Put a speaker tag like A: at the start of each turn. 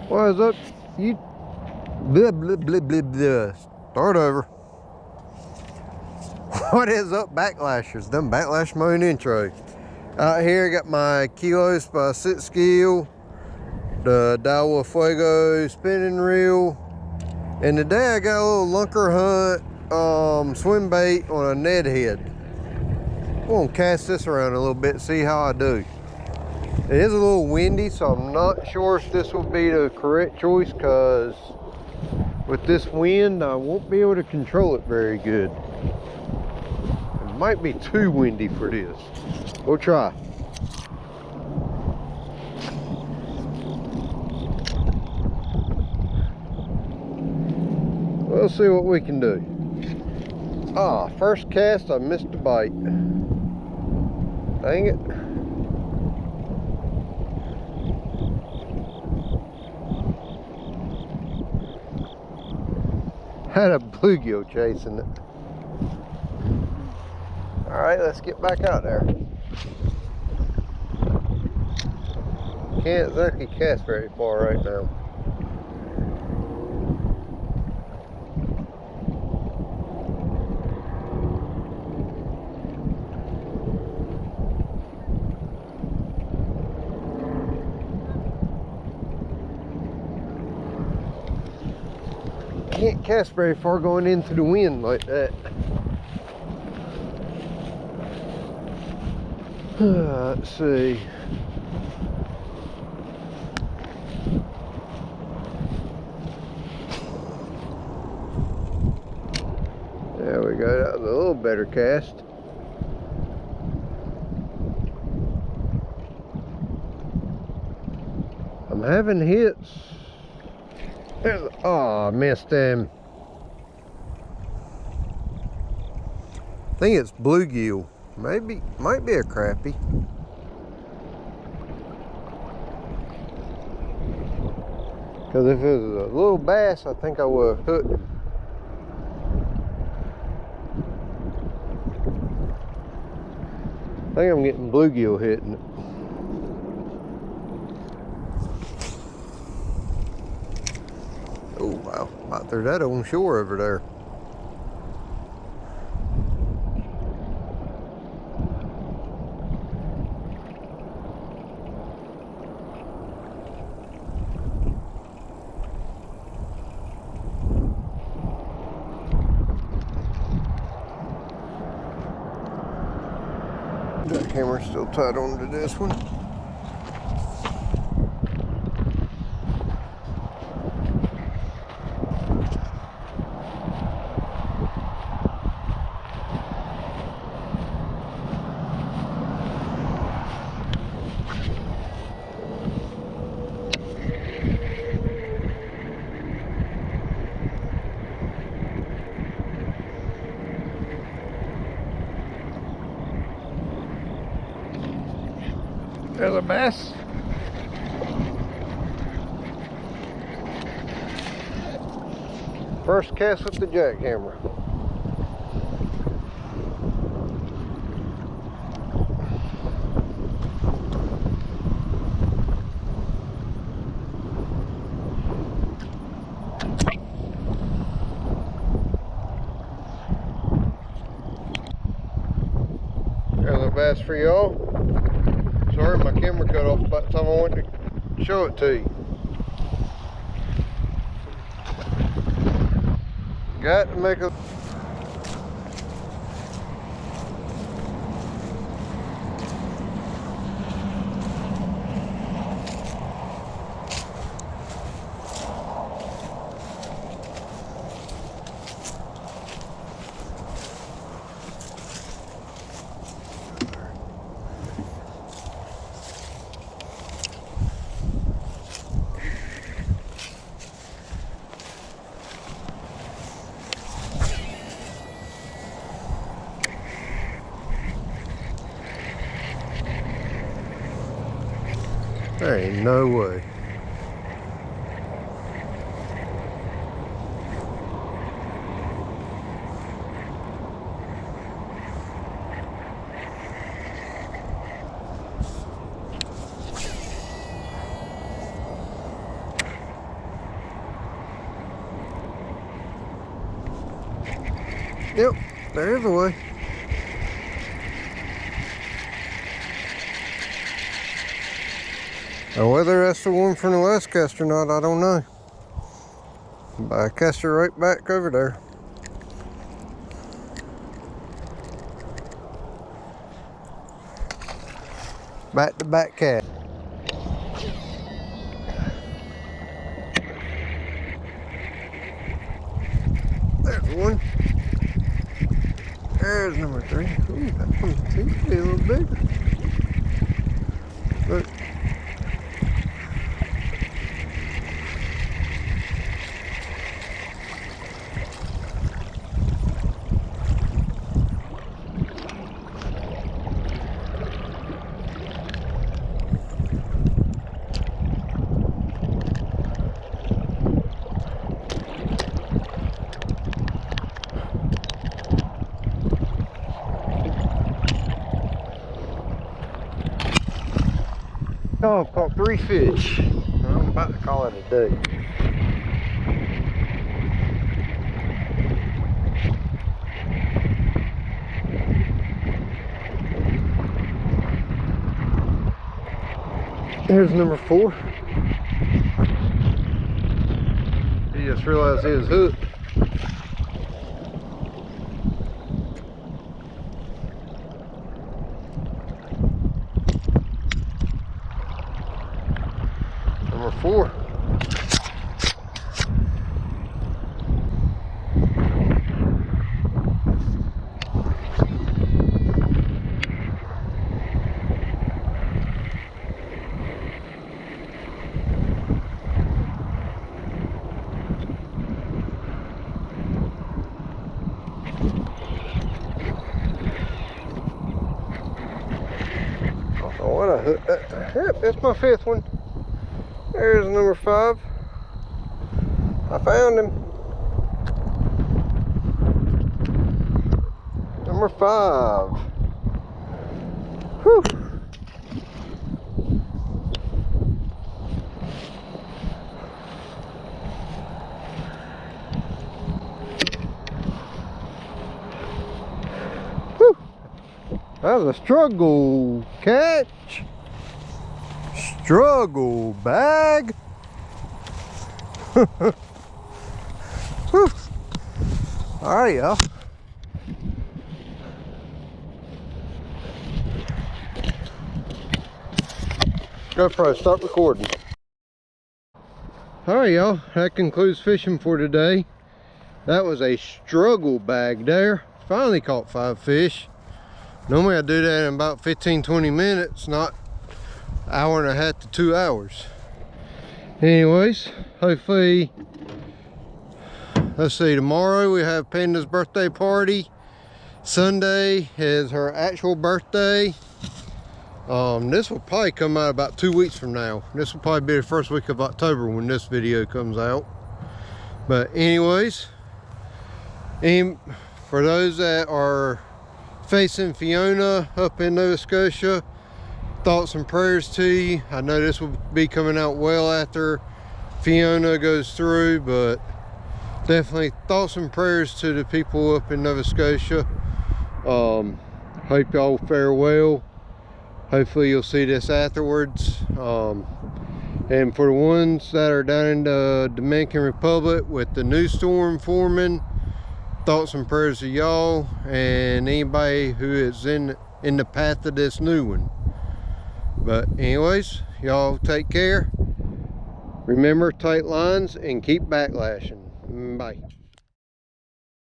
A: What is up? You blah blah blah blah blah. Start over. What is up, backlashers? Done backlash mode intro. Out here, I got my kilos by sit scale, the Daiwa Fuego spinning reel, and today I got a little lunkerhunt swim bait on a Ned head. I'm gonna cast this around a little bit, see how I do. It is a little windy, so I'm not sure if this will be the correct choice, because with this wind, I won't be able to control it very good. It might be too windy for this. We'll try. We'll see what we can do. First cast, I missed the bite. Dang it. Had a bluegill chasing it. All right, let's get back out there. Can't exactly cast very far right now. Can't cast very far going into the wind like that. Let's see. There we go, that was a little better cast. I'm having hits. I missed him. I think it's bluegill. Maybe, might be a crappie. Because if it was a little bass, I think I would have hooked him. I think I'm getting bluegill hitting it. Oh wow, about threw that on shore over there. That camera's still tied onto this one. There's a bass. First cast with the jackhammer. There's a bass for y'all. Sorry, my camera cut off about the time I wanted to show it to you. Got to make a... There ain't no way. Yep, there is a way. Now whether that's the one from the last cast or not, I don't know. But I cast her right back over there. Back to back cast. There's one. There's number 3. Ooh, that one seems to be a little bigger. Look. Oh, I've caught 3 fish. I'm about to call it a day. Here's number 4. He just realized he was hooked. Number 4. Oh, what a hook. Yep, that's my 5th one. There's number 5. I found him. Number 5. Whew. Whew. That was a struggle catch. Struggle bag. Alright, y'all. GoPro, start recording. Alright, y'all. That concludes fishing for today. That was a struggle bag there. Finally caught 5 fish. Normally I do that in about 15-20 minutes, not hour and a half to 2 hours. Anyways, hopefully, let's see, tomorrow we have Panda's birthday party. Sunday is her actual birthday. This will probably come out about 2 weeks from now. This will probably be the first week of October when this video comes out. But anyways, for those that are facing Fiona up in Nova Scotia, thoughts and prayers to you. I know this will be coming out well after Fiona goes through, but definitely thoughts and prayers to the people up in Nova Scotia. Hope y'all fare well. Hopefully you'll see this afterwards. And for the ones that are down in the Dominican Republic with the new storm forming, thoughts and prayers to y'all and anybody who is in the path of this new one. But anyways, y'all take care. Remember, tight lines and keep backlashing. Bye.